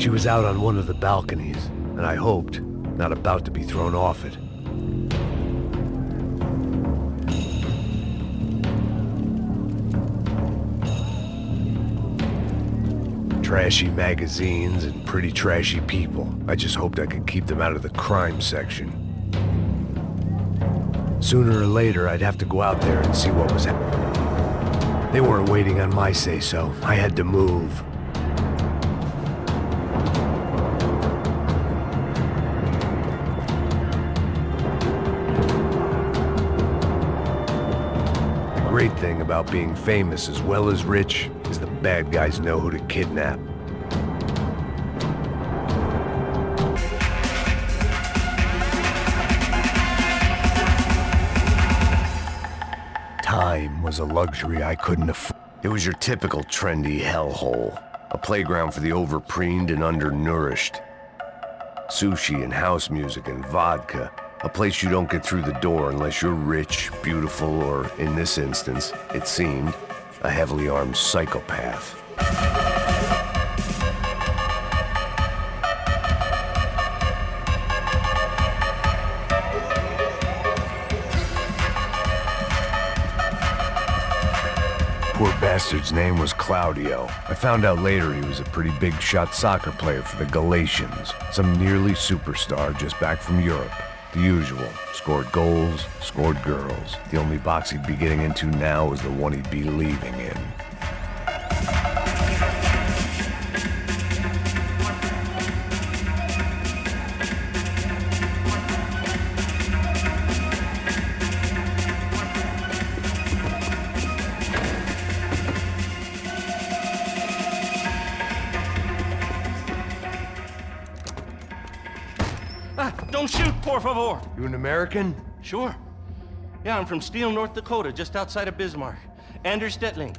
She was out on one of the balconies, and I hoped, not about to be thrown off it. Trashy magazines and pretty trashy people. I just hoped I could keep them out of the crime section. Sooner or later, I'd have to go out there and see what was happening. They weren't waiting on my say-so. I had to move. The great thing about being famous as well as rich is the bad guys know who to kidnap. Time was a luxury I couldn't afford. It was your typical trendy hellhole, a playground for the overpreened and undernourished. Sushi and house music and vodka, a place you don't get through the door unless you're rich, beautiful, or in this instance, it seemed, a heavily armed psychopath. Poor bastard's name was Claudio. I found out later he was a pretty big-shot soccer player for the Galatians, some nearly superstar just back from Europe. The usual. Scored goals, scored girls. The only box he'd be getting into now was the one he'd be leaving in. Don't shoot, por favor. You an American? Sure. Yeah, I'm from Steele, North Dakota, just outside of Bismarck. Anders Stetling.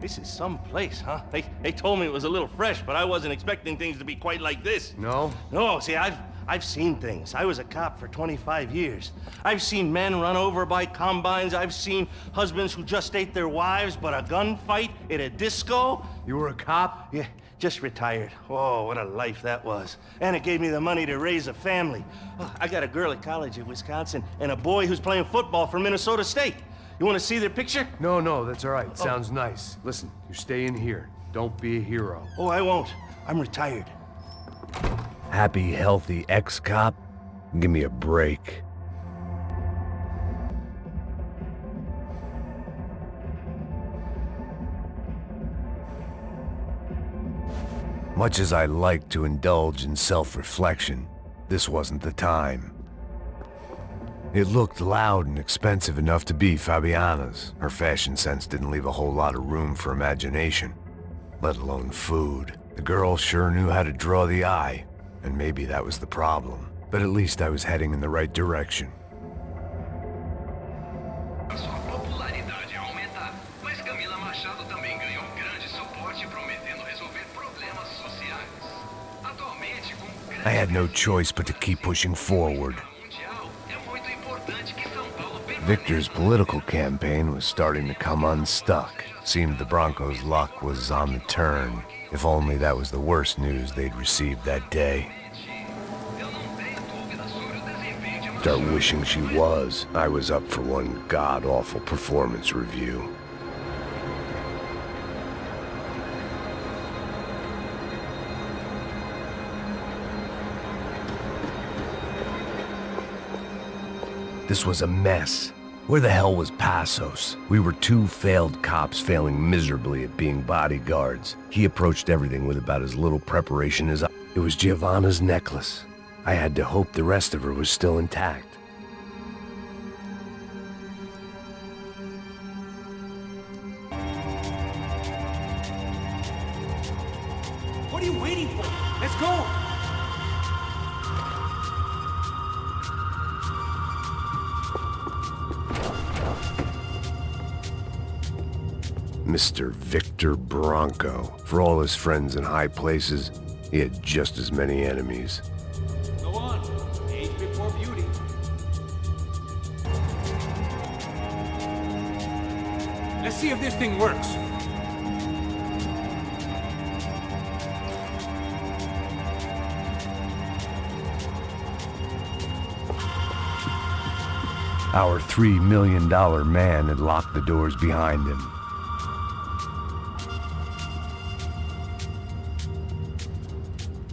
This is some place, huh? They told me it was a little fresh, but I wasn't expecting things to be quite like this. No? No, see, I've seen things. I was a cop for 25 years. I've seen men run over by combines. I've seen husbands who just ate their wives, but a gunfight at a disco. You were a cop? Yeah, just retired. Oh, what a life that was. And it gave me the money to raise a family. Oh, I got a girl at college in Wisconsin and a boy who's playing football for Minnesota State. You want to see their picture? No, that's all right. Sounds nice. Listen, you're staying here. Don't be a hero. Oh, I won't. I'm retired. Happy, healthy ex-cop? Give me a break. Much as I like to indulge in self-reflection, this wasn't the time. It looked loud and expensive enough to be Fabiana's. Her fashion sense didn't leave a whole lot of room for imagination, let alone food. The girl sure knew how to draw the eye, and maybe that was the problem. But at least I was heading in the right direction. I had no choice but to keep pushing forward. Victor's political campaign was starting to come unstuck. Seemed the Broncos' luck was on the turn. If only that was the worst news they'd received that day. Start wishing she was. I was up for one god-awful performance review. This was a mess. Where the hell was Passos? We were two failed cops failing miserably at being bodyguards. He approached everything with about as little preparation as I. It was Giovanna's necklace. I had to hope the rest of her was still intact. What are you waiting for? Let's go! Mr. Victor Bronco. For all his friends in high places, he had just as many enemies. Go on. Age before beauty. Let's see if this thing works. Our $3 million man had locked the doors behind him.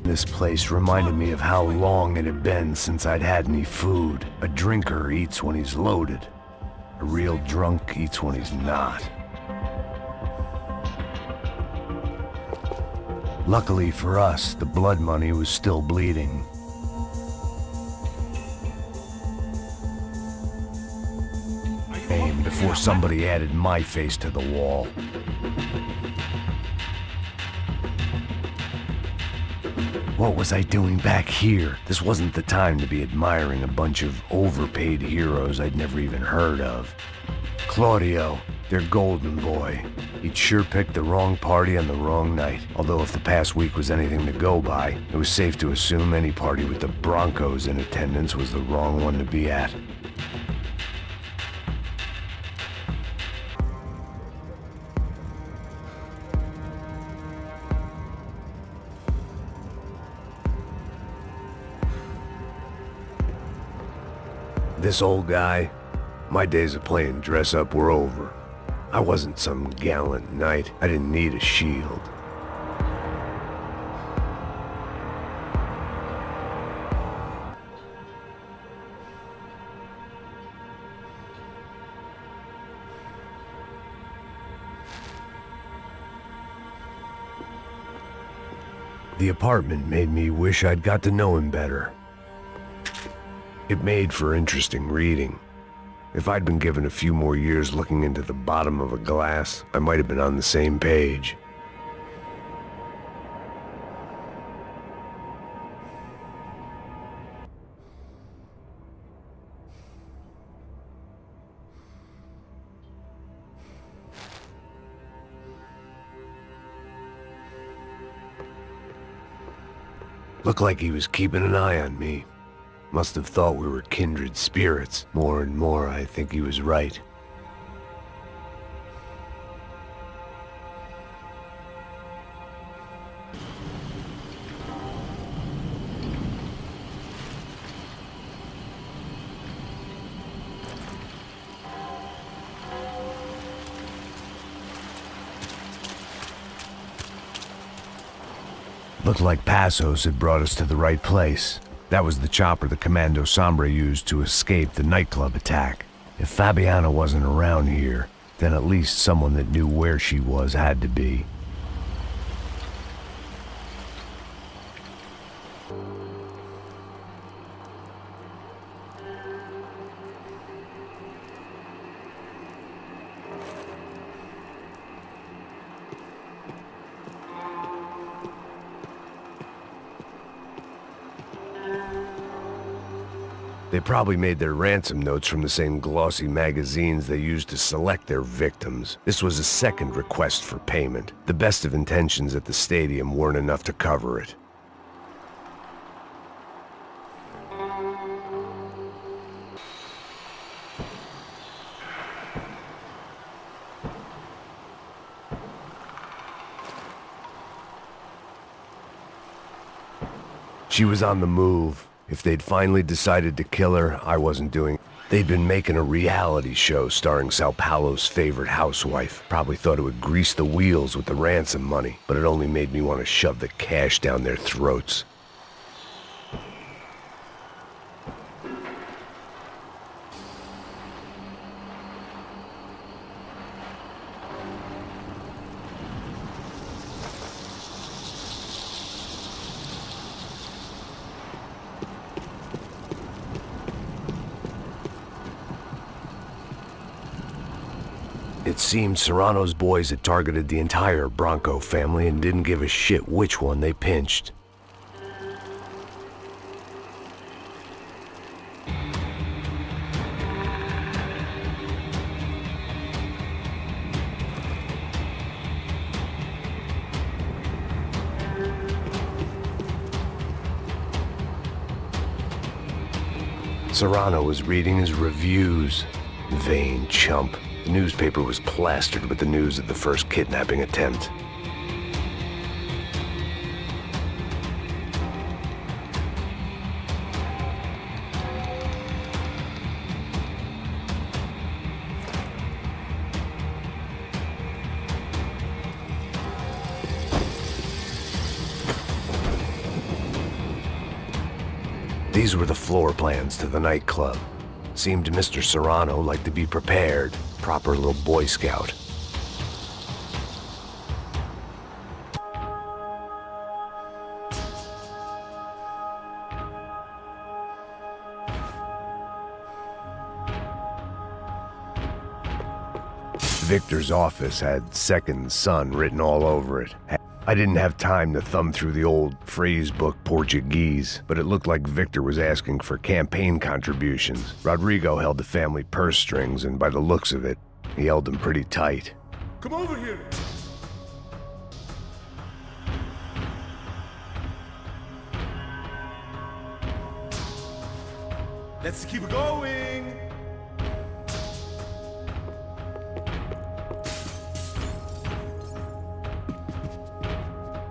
This place reminded me of how long it had been since I'd had any food. A drinker eats when he's loaded. A real drunk eats when he's not. Luckily for us, the blood money was still bleeding. Before somebody added my face to the wall. What was I doing back here? This wasn't the time to be admiring a bunch of overpaid heroes I'd never even heard of. Claudio, their golden boy. He'd sure picked the wrong party on the wrong night. Although if the past week was anything to go by, it was safe to assume any party with the Brancos in attendance was the wrong one to be at. This old guy, my days of playing dress-up were over. I wasn't some gallant knight. I didn't need a shield. The apartment made me wish I'd got to know him better. It made for interesting reading. If I'd been given a few more years looking into the bottom of a glass, I might have been on the same page. Looked like he was keeping an eye on me. Must have thought we were kindred spirits. More and more, I think he was right. Looked like Passos had brought us to the right place. That was the chopper the Commando Sombra used to escape the nightclub attack. If Fabiana wasn't around here, then at least someone that knew where she was had to be. They probably made their ransom notes from the same glossy magazines they used to select their victims. This was a second request for payment. The best of intentions at the stadium weren't enough to cover it. She was on the move. If they'd finally decided to kill her, I wasn't doing. They'd been making a reality show starring Sao Paulo's favorite housewife. Probably thought it would grease the wheels with the ransom money, but it only made me want to shove the cash down their throats. It seemed Serrano's boys had targeted the entire Branco family and didn't give a shit which one they pinched. Serrano was reading his reviews. Vain chump. The newspaper was plastered with the news of the first kidnapping attempt. These were the floor plans to the nightclub. Seemed Mr. Serrano like to be prepared. Proper little Boy Scout. Victor's office had second son written all over it. I didn't have time to thumb through the old phrase book Portuguese, but it looked like Victor was asking for campaign contributions. Rodrigo held the family purse strings, and by the looks of it, he held them pretty tight. Come over here. Let's keep it going.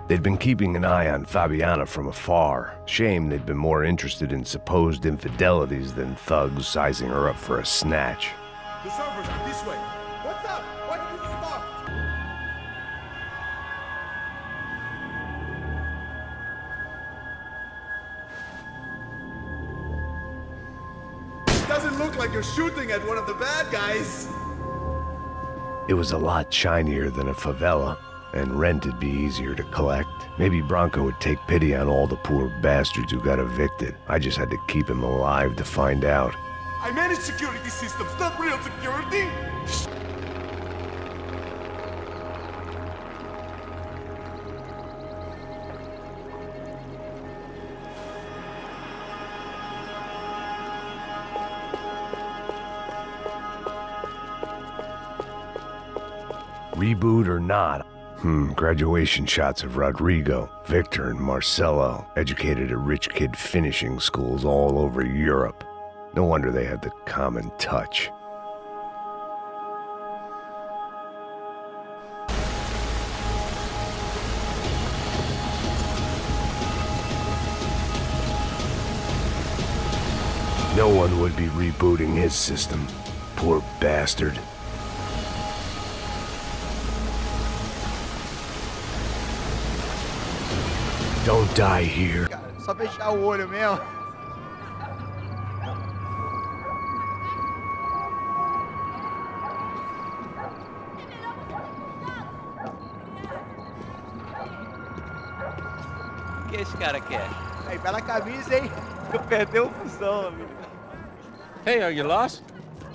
They'd been keeping an eye on Fabiana from afar. Shame they'd been more interested in supposed infidelities than thugs sizing her up for a snatch. The servers are this way. What's up? Why did you stop? It doesn't look like you're shooting at one of the bad guys. It was a lot shinier than a favela, and rent'd be easier to collect. Maybe Bronco would take pity on all the poor bastards who got evicted. I just had to keep him alive to find out. I manage security systems, not real security. Reboot or not? Graduation shots of Rodrigo, Victor, and Marcelo, educated at rich kid finishing schools all over Europe. No wonder they had the common touch. No one would be rebooting his system. Poor bastard. Don't die here. Só fechar o olho mesmo. O que esse cara quer? Aí, bela camisa, hein? Perdeu o fusão, amigo. Hey, are you lost?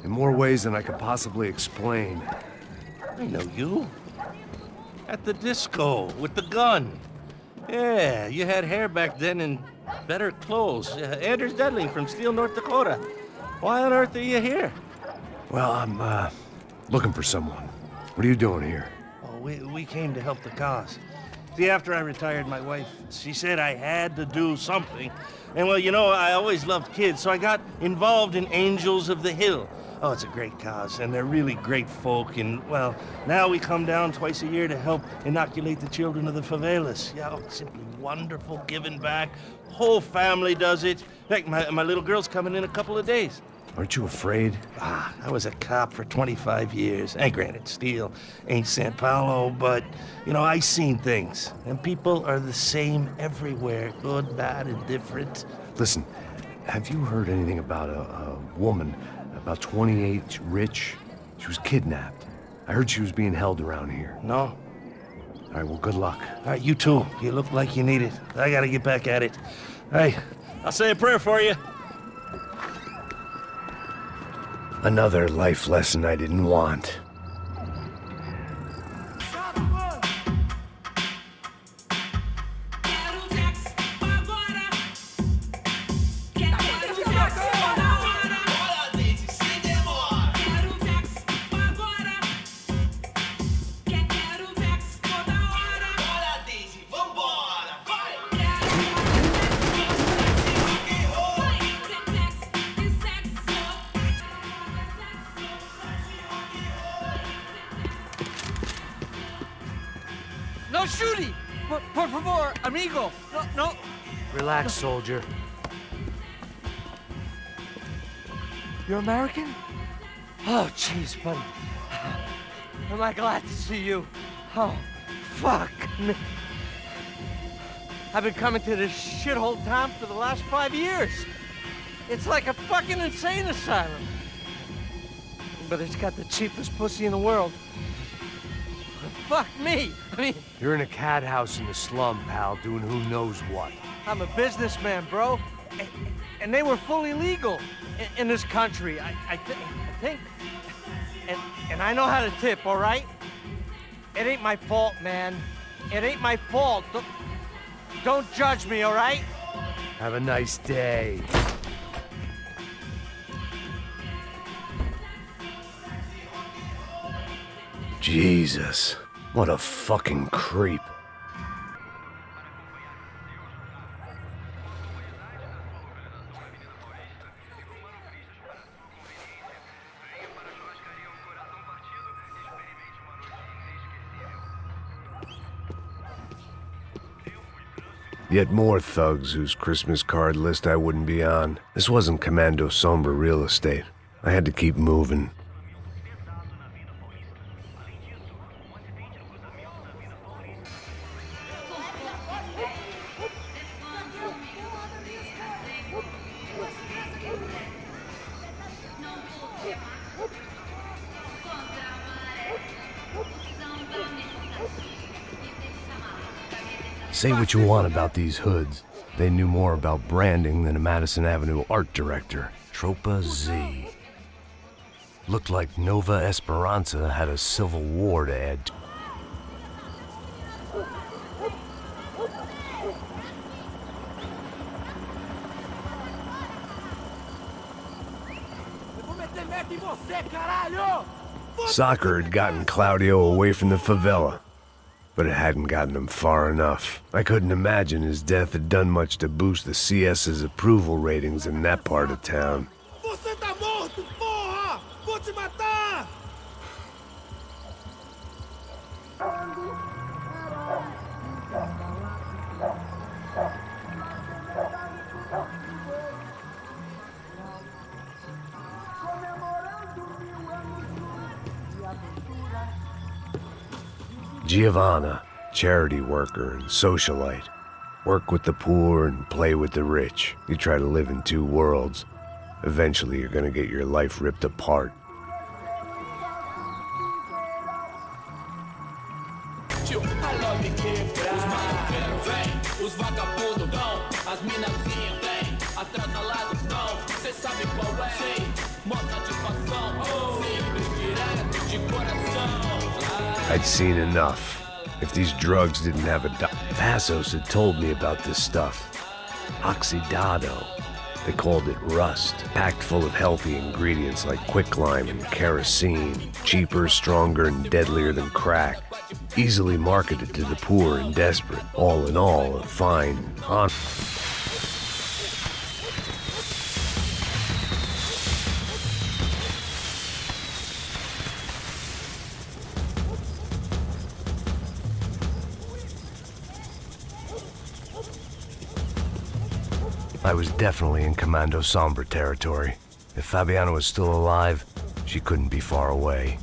In more ways than I could possibly explain. I know you. At the disco, with the gun. Yeah, you had hair back then and better clothes. Anders Dedling from Steele, North Dakota. Why on earth are you here? Well, I'm, looking for someone. What are you doing here? Oh, we came to help the cause. See, after I retired, my wife, she said I had to do something. And well, you know, I always loved kids, so I got involved in Angels of the Hill. Oh, it's a great cause, and they're really great folk, and, well, now we come down twice a year to help inoculate the children of the favelas. Yeah, oh, simply wonderful, giving back. Whole family does it. In fact, my little girl's coming in a couple of days. Aren't you afraid? I was a cop for 25 years. And granted, Steele ain't San Paulo, but, you know, I seen things. And people are the same everywhere, good, bad, and different. Listen, have you heard anything about a woman, about 28, rich? She was kidnapped. I heard she was being held around here. No? All right, well, good luck. All right, you too. You look like you need it. I gotta get back at it. Hey, I'll say a prayer for you. Another life lesson I didn't want. No shooting! Por favor, amigo! No. Relax, soldier. You're American? Oh, jeez, buddy. Am I glad to see you? Oh, fuck me. I've been coming to this shithole town for the last 5 years. It's like a fucking insane asylum. But it's got the cheapest pussy in the world. Fuck me. I mean, You're in a cat house in the slum, pal, doing who knows what. I'm a businessman, bro. And they were fully legal in this country. I think. And I know how to tip, all right? It ain't my fault, man. It ain't my fault. Don't judge me, all right? Have a nice day. Jesus, what a fucking creep. Yet more thugs whose Christmas card list I wouldn't be on. This wasn't Commando Sombra real estate. I had to keep moving. Say what you want about these hoods. They knew more about branding than a Madison Avenue art director. Tropa Z. Looked like Nova Esperanza had a civil war to add to. Soccer had gotten Claudio away from the favela, but it hadn't gotten him far enough. I couldn't imagine his death had done much to boost the CS's approval ratings in that part of town. Você tá morto, porra! Vou te matar! Giovanna, charity worker and socialite. Work with the poor and play with the rich. You try to live in two worlds. Eventually you're gonna get your life ripped apart. I'd seen enough. If these drugs didn't have a Passos had told me about this stuff. Oxidado. They called it rust. Packed full of healthy ingredients like quicklime and kerosene. Cheaper, stronger, and deadlier than crack. Easily marketed to the poor and desperate. All in all, a fine, honest. I was definitely in Commando Sombra territory. If Fabiana was still alive, she couldn't be far away.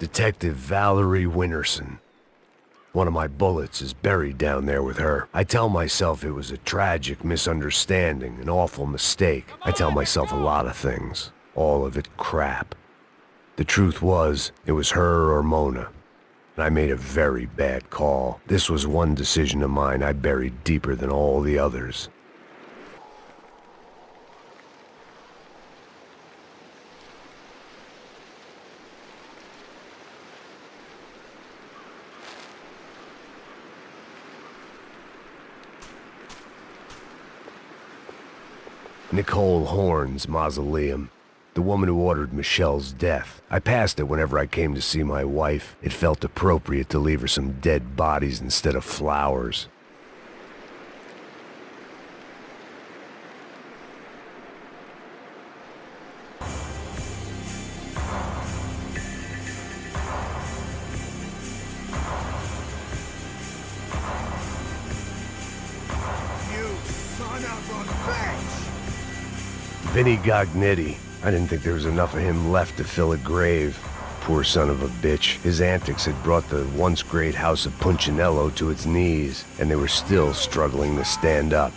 Detective Valerie Winterson. One of my bullets is buried down there with her. I tell myself it was a tragic misunderstanding, an awful mistake. I tell myself a lot of things. All of it crap. The truth was, it was her or Mona. And I made a very bad call. This was one decision of mine I buried deeper than all the others. Nicole Horn's mausoleum. The woman who ordered Michelle's death. I passed it whenever I came to see my wife. It felt appropriate to leave her some dead bodies instead of flowers. You son of a bitch! Vinny Gognitti. I didn't think there was enough of him left to fill a grave. Poor son of a bitch. His antics had brought the once great house of Punchinello to its knees, and they were still struggling to stand up.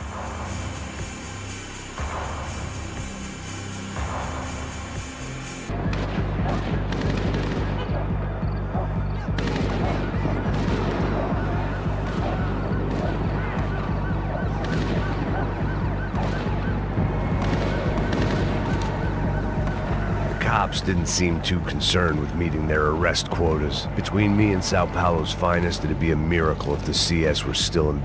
Cops didn't seem too concerned with meeting their arrest quotas. Between me and Sao Paulo's finest, it'd be a miracle if the CS were still in...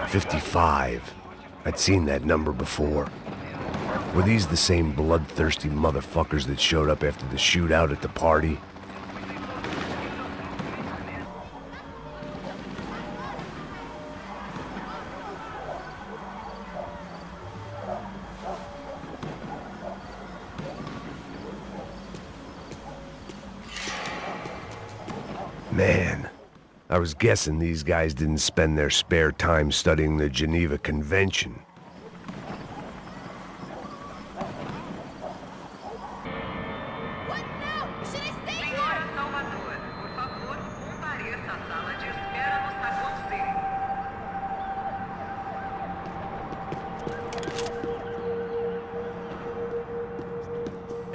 $55. I'd seen that number before. Were these the same bloodthirsty motherfuckers that showed up after the shootout at the party? Man, I was guessing these guys didn't spend their spare time studying the Geneva Convention.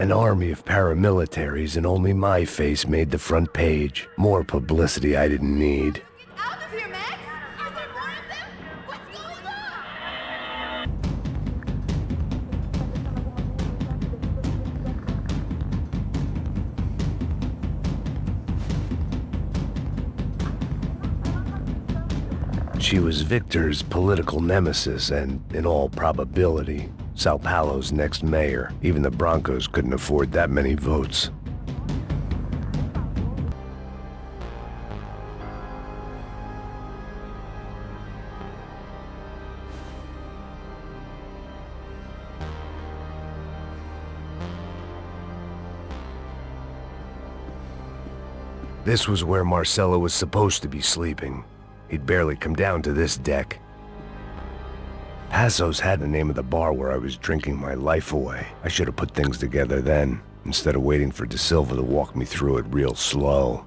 An army of paramilitaries, and only my face made the front page. More publicity I didn't need. Out of here, Max! Are there more of them? What's going on? She was Victor's political nemesis and, in all probability, Sao Paulo's next mayor. Even the Brancos couldn't afford that many votes. This was where Marcelo was supposed to be sleeping. He'd barely come down to this deck. Passos had the name of the bar where I was drinking my life away. I should have put things together then, instead of waiting for De Silva to walk me through it real slow.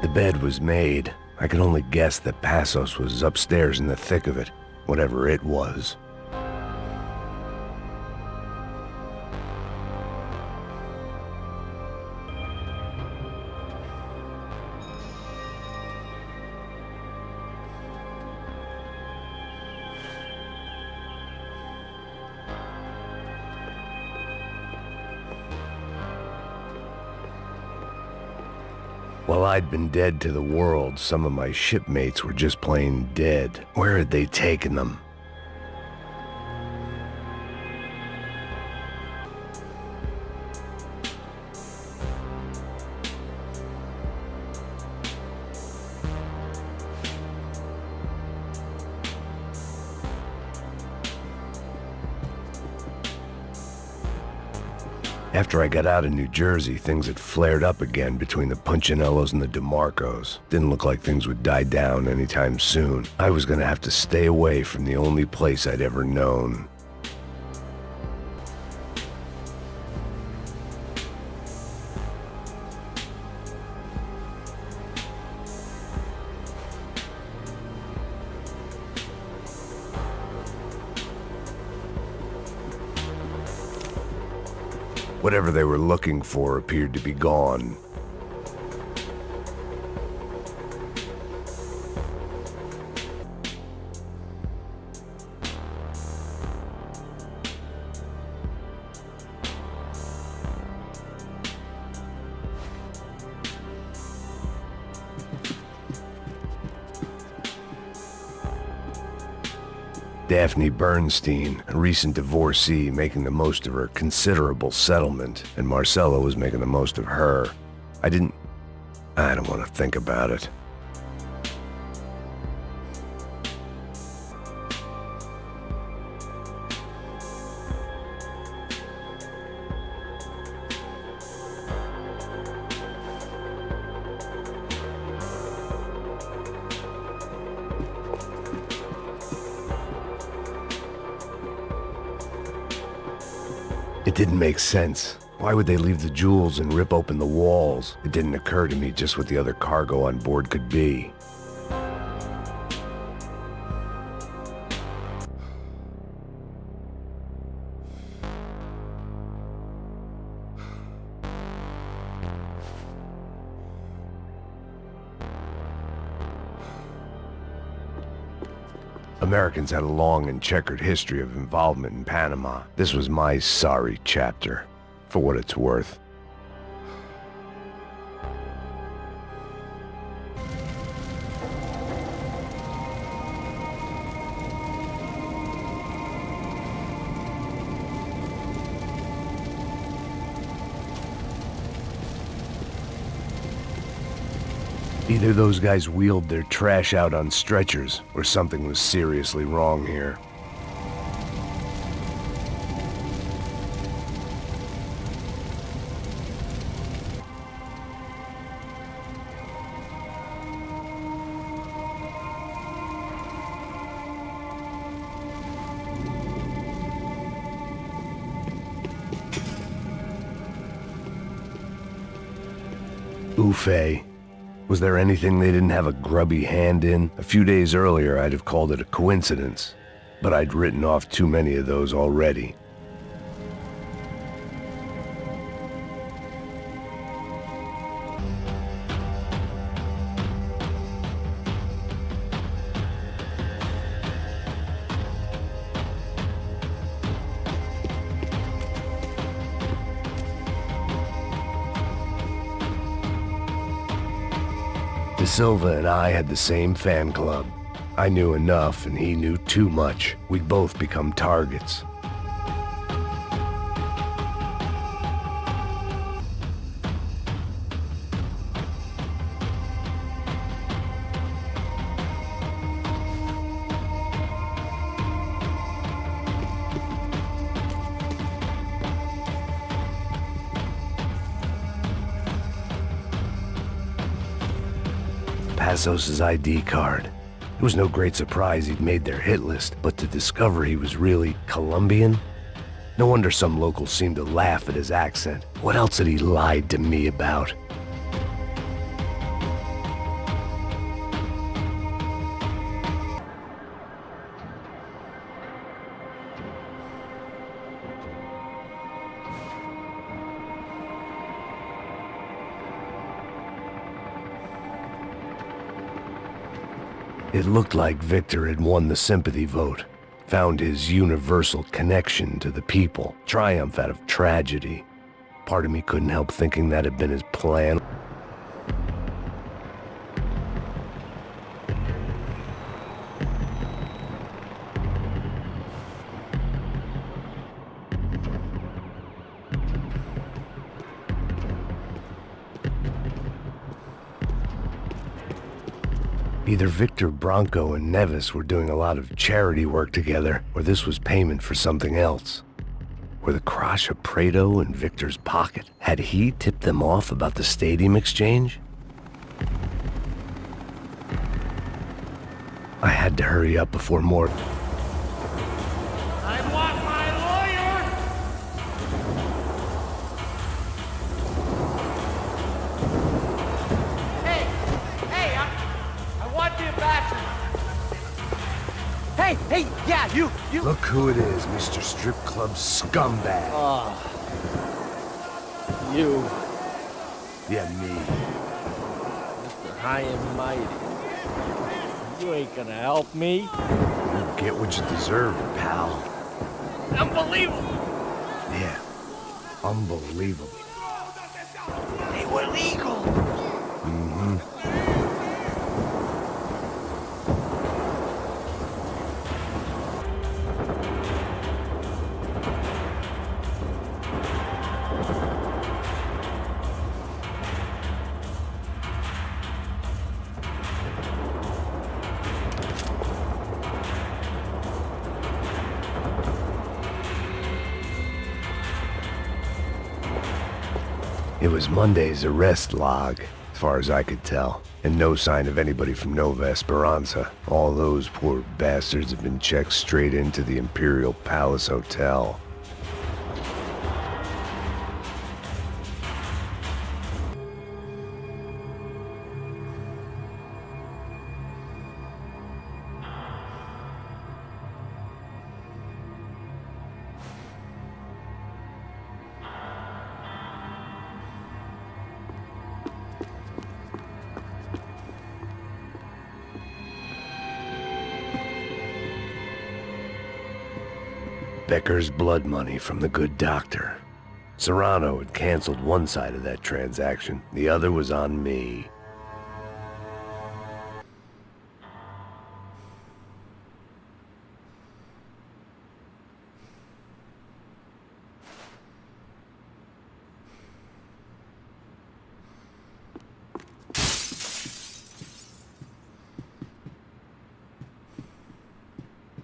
The bed was made. I could only guess that Passos was upstairs in the thick of it, whatever it was. While I'd been dead to the world, some of my shipmates were just plain dead. Where had they taken them? After I got out of New Jersey, things had flared up again between the Punchinellos and the DeMarcos. Didn't look like things would die down anytime soon. I was gonna have to stay away from the only place I'd ever known. Whatever they were looking for appeared to be gone. Daphne Bernstein, a recent divorcee, making the most of her considerable settlement, and Marcella was making the most of her. I don't want to think about it. It didn't make sense. Why would they leave the jewels and rip open the walls? It didn't occur to me just what the other cargo on board could be. Americans had a long and checkered history of involvement in Panama. This was my sorry chapter, for what it's worth. Either those guys wheeled their trash out on stretchers, or something was seriously wrong here. Oof. Was there anything they didn't have a grubby hand in? A few days earlier, I'd have called it a coincidence, but I'd written off too many of those already. De Silva and I had the same fan club. I knew enough and he knew too much. We'd both become targets. Passos' ID card. It was no great surprise he'd made their hit list, but to discover he was really Colombian? No wonder some locals seemed to laugh at his accent. What else had he lied to me about? It looked like Victor had won the sympathy vote, found his universal connection to the people, triumph out of tragedy. Part of me couldn't help thinking that had been his plan. Either Victor, Branco, and Nevis were doing a lot of charity work together, or this was payment for something else. Were the Crash of Prado in Victor's pocket? Had he tipped them off about the stadium exchange? I had to hurry up before more... I want my lawyer! Hey, I want the ambassador. Hey, yeah, you. Look who it is, Mr. Strip Club scumbag. You, Yeah, me. Mr. High and Mighty. You ain't gonna help me. You get what you deserve, pal. Unbelievable. Yeah, unbelievable. They were legal. It was Monday's arrest log, as far as I could tell, and no sign of anybody from Nova Esperanza. All those poor bastards have been checked straight into the Imperial Palace Hotel. Becker's blood money from the good doctor. Serrano had canceled one side of that transaction. The other was on me.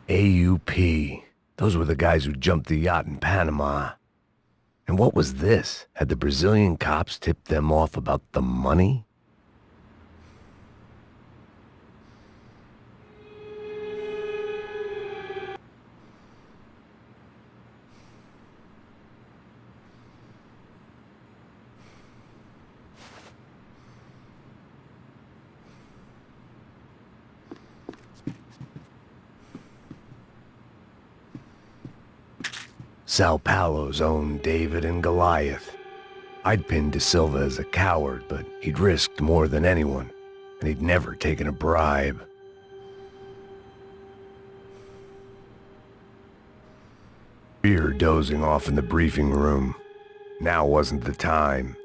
AUP. Those were the guys who jumped the yacht in Panama. And what was this? Had the Brazilian cops tipped them off about the money? Sao Paulo's own David and Goliath. I'd pinned De Silva as a coward, but he'd risked more than anyone, and he'd never taken a bribe. Beer dozing off in the briefing room. Now wasn't the time.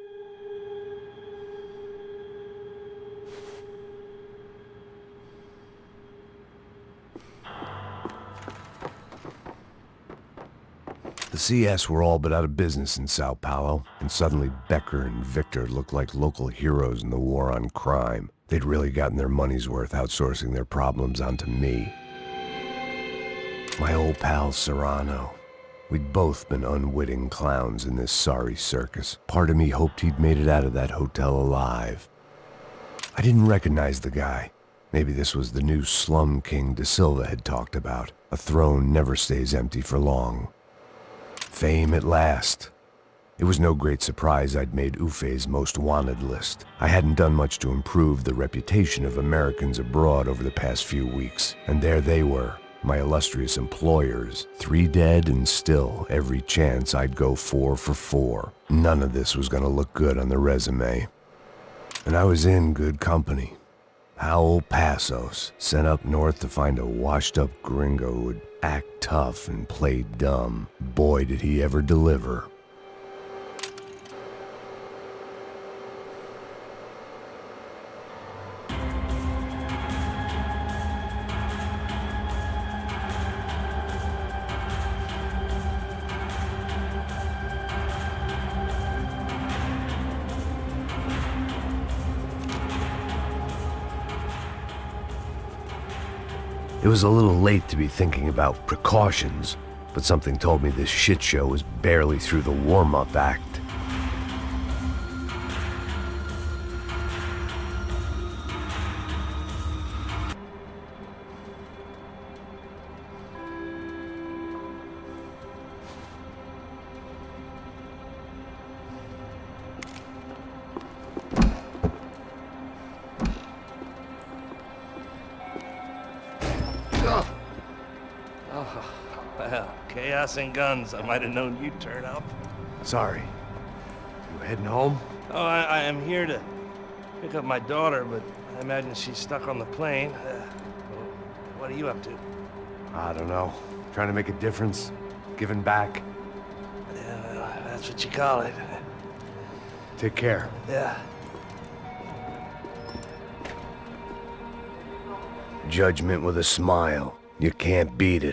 The CS were all but out of business in Sao Paulo, and suddenly Becker and Victor looked like local heroes in the war on crime. They'd really gotten their money's worth outsourcing their problems onto me. My old pal Serrano. We'd both been unwitting clowns in this sorry circus. Part of me hoped he'd made it out of that hotel alive. I didn't recognize the guy. Maybe this was the new slum king De Silva had talked about. A throne never stays empty for long. Fame at last. It was no great surprise I'd made Ufe's most wanted list. I hadn't done much to improve the reputation of Americans abroad over the past few weeks, and there they were, my illustrious employers, 3 dead and still every chance I'd go 4 for 4. None of this was gonna look good on the resume. And I was in good company. Howell Passos, sent up north to find a washed-up gringo who would act tough and play dumb. Boy, did he ever deliver. It was a little late to be thinking about precautions, but something told me this shit show was barely through the warm-up act. Well, chaos and guns. I might have known you'd turn up. Sorry. You heading home? Oh, I am here to pick up my daughter, but I imagine she's stuck on the plane. What are you up to? I don't know. Trying to make a difference. Giving back. Yeah, well, that's what you call it. Take care. Yeah. Judgment with a smile. You can't beat it.